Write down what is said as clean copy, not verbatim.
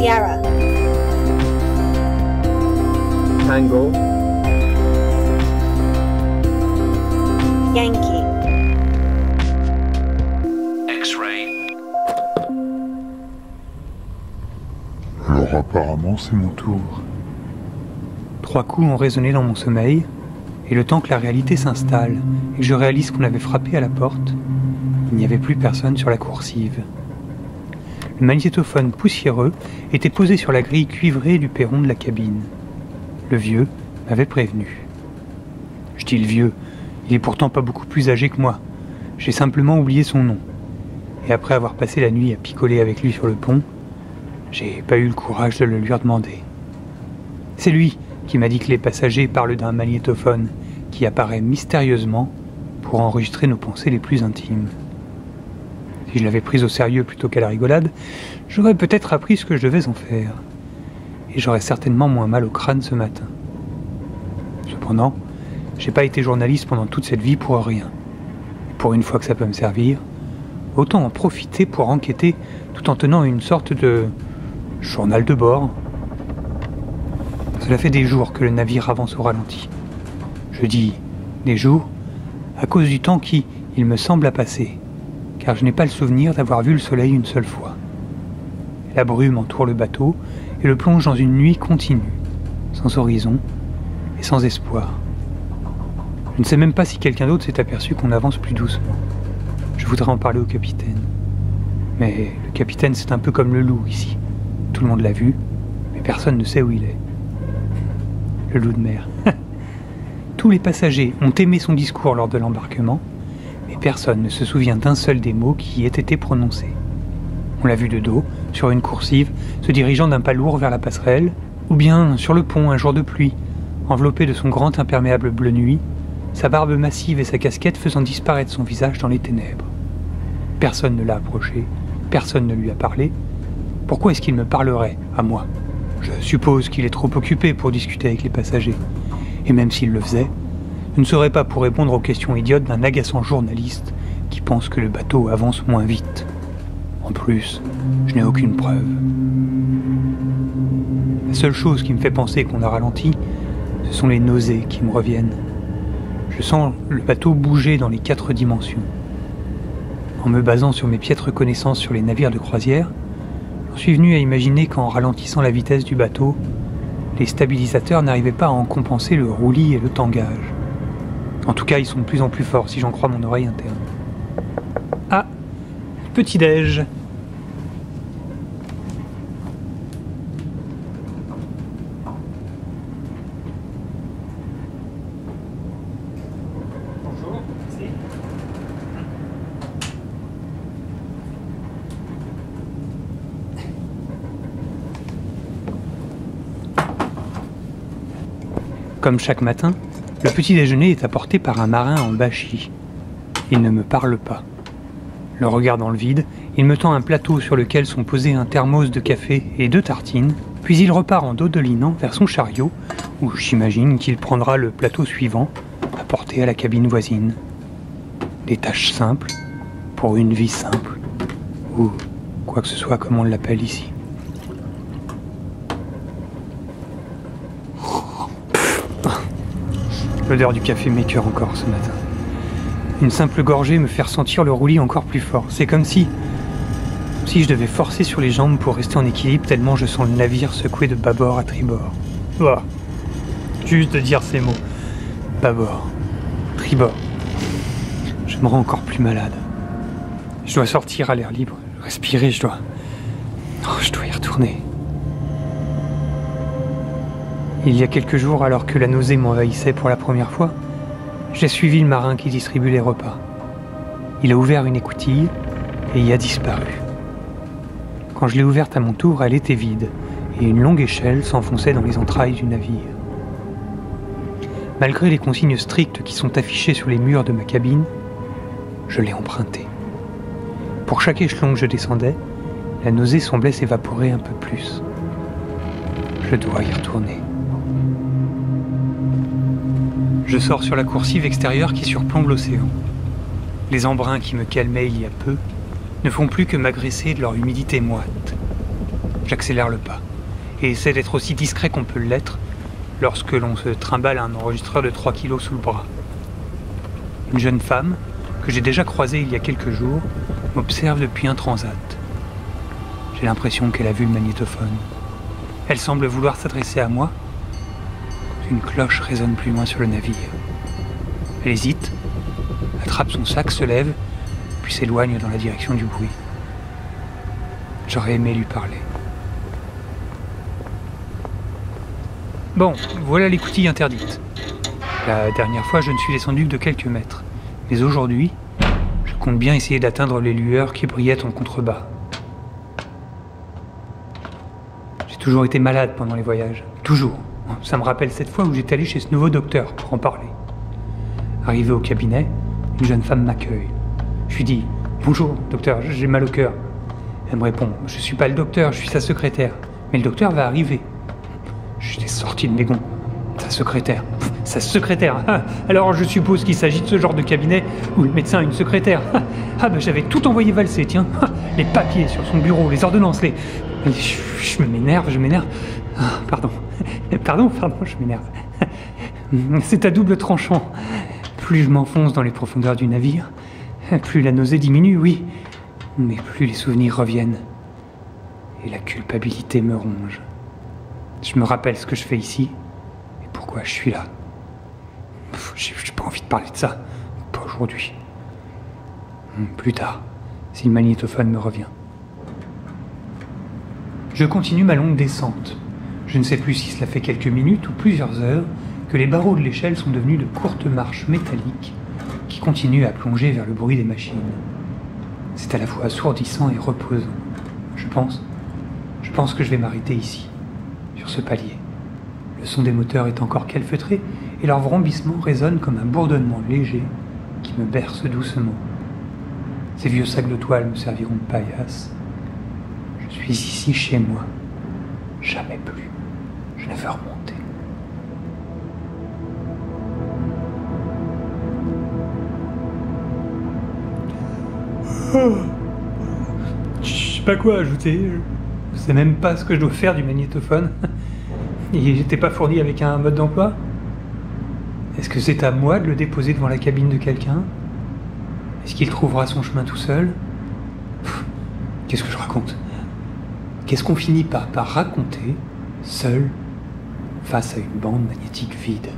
Sierra. Tango. Yankee. X-ray. Alors apparemment c'est mon tour. 3 coups ont résonné dans mon sommeil, et le temps que la réalité s'installe et que je réalise qu'on avait frappé à la porte, il n'y avait plus personne sur la coursive. Le magnétophone poussiéreux était posé sur la grille cuivrée du perron de la cabine. Le vieux m'avait prévenu. Je dis le vieux, il est pourtant pas beaucoup plus âgé que moi. J'ai simplement oublié son nom. Et après avoir passé la nuit à picoler avec lui sur le pont, j'ai pas eu le courage de le lui redemander. C'est lui qui m'a dit que les passagers parlent d'un magnétophone qui apparaît mystérieusement pour enregistrer nos pensées les plus intimes. Si je l'avais prise au sérieux plutôt qu'à la rigolade, j'aurais peut-être appris ce que je devais en faire. Et j'aurais certainement moins mal au crâne ce matin. Cependant, j'ai pas été journaliste pendant toute cette vie pour rien. Et pour une fois que ça peut me servir, autant en profiter pour enquêter tout en tenant une sorte de journal de bord. Cela fait des jours que le navire avance au ralenti. Je dis des jours à cause du temps qui, il me semble, a passé, car je n'ai pas le souvenir d'avoir vu le soleil une seule fois. La brume entoure le bateau et le plonge dans une nuit continue, sans horizon et sans espoir. Je ne sais même pas si quelqu'un d'autre s'est aperçu qu'on avance plus doucement. Je voudrais en parler au capitaine. Mais le capitaine, c'est un peu comme le loup ici. Tout le monde l'a vu, mais personne ne sait où il est. Le loup de mer. Tous les passagers ont aimé son discours lors de l'embarquement, mais personne ne se souvient d'un seul des mots qui y ait été prononcés. On l'a vu de dos, sur une coursive, se dirigeant d'un pas lourd vers la passerelle, ou bien sur le pont un jour de pluie, enveloppé de son grand imperméable bleu nuit, sa barbe massive et sa casquette faisant disparaître son visage dans les ténèbres. Personne ne l'a approché, personne ne lui a parlé. Pourquoi est-ce qu'il me parlerait, à moi ? Je suppose qu'il est trop occupé pour discuter avec les passagers. Et même s'il le faisait, je ne serais pas pour répondre aux questions idiotes d'un agaçant journaliste qui pense que le bateau avance moins vite. En plus, je n'ai aucune preuve. La seule chose qui me fait penser qu'on a ralenti, ce sont les nausées qui me reviennent. Je sens le bateau bouger dans les 4 dimensions. En me basant sur mes piètres connaissances sur les navires de croisière, j'en suis venu à imaginer qu'en ralentissant la vitesse du bateau, les stabilisateurs n'arrivaient pas à en compenser le roulis et le tangage. En tout cas, ils sont de plus en plus forts, si j'en crois mon oreille interne. Ah, petit-déj. Bonjour, merci. Comme chaque matin, le petit déjeuner est apporté par un marin en bâchi. Il ne me parle pas. Le regard dans le vide, il me tend un plateau sur lequel sont posés un thermos de café et 2 tartines, puis il repart en dodelinant vers son chariot, où j'imagine qu'il prendra le plateau suivant, apporté à la cabine voisine. Des tâches simples, pour une vie simple, ou quoi que ce soit comme on l'appelle ici. L'odeur du café m'écœure encore ce matin. Une simple gorgée me fait ressentir le roulis encore plus fort. C'est comme si je devais forcer sur les jambes pour rester en équilibre tellement je sens le navire secouer de bâbord à tribord. Oh, juste de dire ces mots. Bâbord, tribord. Je me rends encore plus malade. Je dois sortir à l'air libre, respirer, je dois y retourner. Il y a quelques jours, alors que la nausée m'envahissait pour la première fois, j'ai suivi le marin qui distribue les repas. Il a ouvert une écoutille et y a disparu. Quand je l'ai ouverte à mon tour, elle était vide et une longue échelle s'enfonçait dans les entrailles du navire. Malgré les consignes strictes qui sont affichées sur les murs de ma cabine, je l'ai empruntée. Pour chaque échelon que je descendais, la nausée semblait s'évaporer un peu plus. Je dois y retourner. Je sors sur la coursive extérieure qui surplombe l'océan. Les embruns qui me calmaient il y a peu ne font plus que m'agresser de leur humidité moite. J'accélère le pas et essaie d'être aussi discret qu'on peut l'être lorsque l'on se trimballe un enregistreur de 3 kilos sous le bras. Une jeune femme, que j'ai déjà croisée il y a quelques jours, m'observe depuis un transat. J'ai l'impression qu'elle a vu le magnétophone. Elle semble vouloir s'adresser à moi. Une cloche résonne plus loin sur le navire. Elle hésite, attrape son sac, se lève, puis s'éloigne dans la direction du bruit. J'aurais aimé lui parler. Bon, voilà l'écoutille interdite. La dernière fois, je ne suis descendu que de quelques mètres. Mais aujourd'hui, je compte bien essayer d'atteindre les lueurs qui brillaient en contrebas. J'ai toujours été malade pendant les voyages. Toujours. Ça me rappelle cette fois où j'étais allé chez ce nouveau docteur pour en parler. Arrivé au cabinet, une jeune femme m'accueille. Je lui dis « Bonjour, docteur, j'ai mal au cœur ». Elle me répond « Je suis pas le docteur, je suis sa secrétaire. Mais le docteur va arriver ». J'étais sorti de mes gonds. Sa secrétaire. Sa secrétaire. Alors je suppose qu'il s'agit de ce genre de cabinet où le médecin a une secrétaire. J'avais tout envoyé valser, tiens. Les papiers sur son bureau, les ordonnances, Je m'énerve. Pardon, je m'énerve. C'est à double tranchant. Plus je m'enfonce dans les profondeurs du navire, plus la nausée diminue, oui, mais plus les souvenirs reviennent. Et la culpabilité me ronge. Je me rappelle ce que je fais ici et pourquoi je suis là. J'ai pas envie de parler de ça. Pas aujourd'hui. Plus tard, si le magnétophone me revient. Je continue ma longue descente. Je ne sais plus si cela fait quelques minutes ou plusieurs heures que les barreaux de l'échelle sont devenus de courtes marches métalliques qui continuent à plonger vers le bruit des machines. C'est à la fois assourdissant et reposant. Je pense que je vais m'arrêter ici, sur ce palier. Le son des moteurs est encore calfeutré et leur vrombissement résonne comme un bourdonnement léger qui me berce doucement. Ces vieux sacs de toile me serviront de paillasse. Je suis ici chez moi. Jamais plus. Je ne veux remonter. Je sais pas quoi ajouter. Je sais même pas ce que je dois faire du magnétophone. Il n'était pas fourni avec un mode d'emploi. Est-ce que c'est à moi de le déposer devant la cabine de quelqu'un? Est-ce qu'il trouvera son chemin tout seul? Qu'est-ce que je raconte? Qu'est-ce qu'on finit par raconter, seul, face à une bande magnétique vide?